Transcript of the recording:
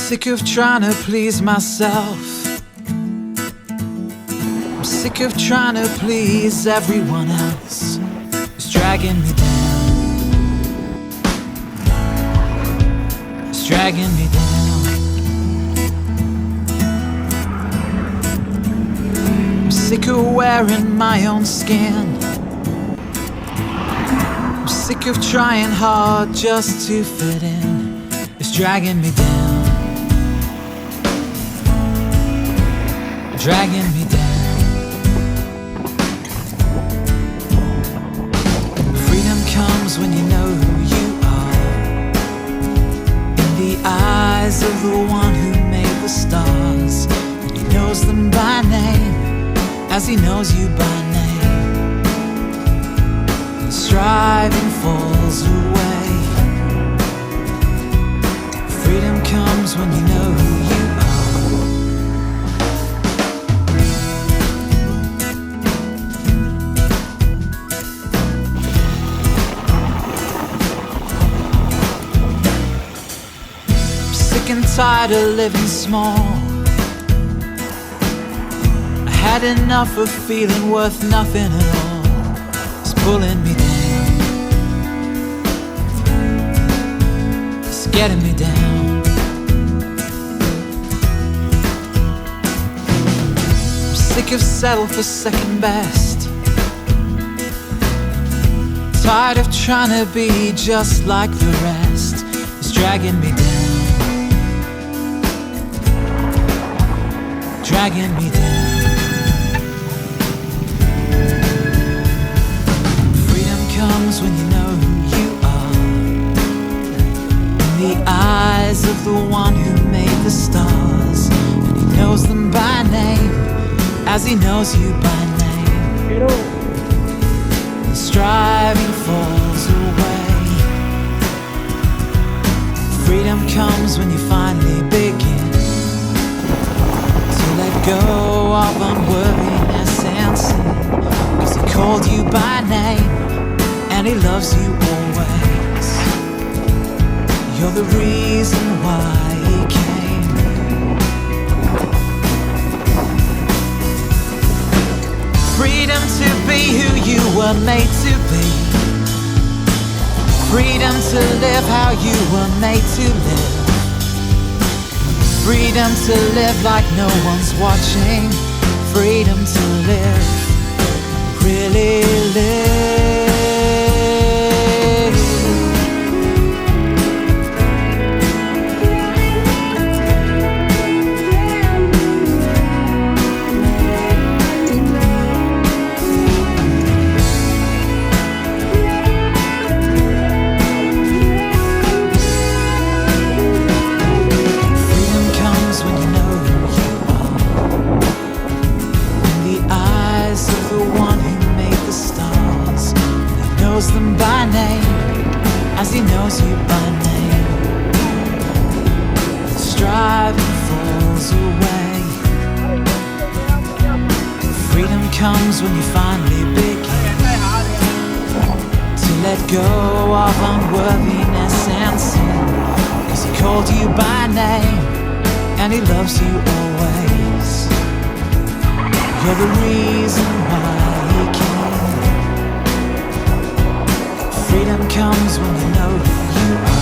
sick of trying to please myself. I'm sick of trying to please everyone else. It's dragging me down. It's dragging me down. I'm sick of wearing my own skin. I'm sick of trying hard just to fit in. It's dragging me down. Dragging me down. Freedom comes when you know who you are, in the eyes of the one who made the stars. And he knows them by name, as he knows you by name. And striving falls away. Freedom comes when you know who you are. Sick and tired of living small. I had enough of feeling worth nothing at all. It's pulling me down. It's getting me down. I'm sick of settling for second best. Tired of trying to be just like the rest. It's dragging me down. Dragging me down. Freedom comes when you know who you are, in the eyes of the one who made the stars. And he knows them by name, as he knows you by name. And striving falls away. Freedom comes when you finally begin let go of unworthiness and sin, 'cause he called you by name and he loves you always. You're the reason why he came. Freedom to be who you were made to be. Freedom to live how you were made to live. Freedom to live like no one's watching. Freedom to live, really live. Them by name, as he knows you by name. Striving falls away. Freedom comes when you finally begin to let go of unworthiness and sin, 'cause he called you by name and he loves you always. You're the reason why he came. Freedom comes when you know who you are.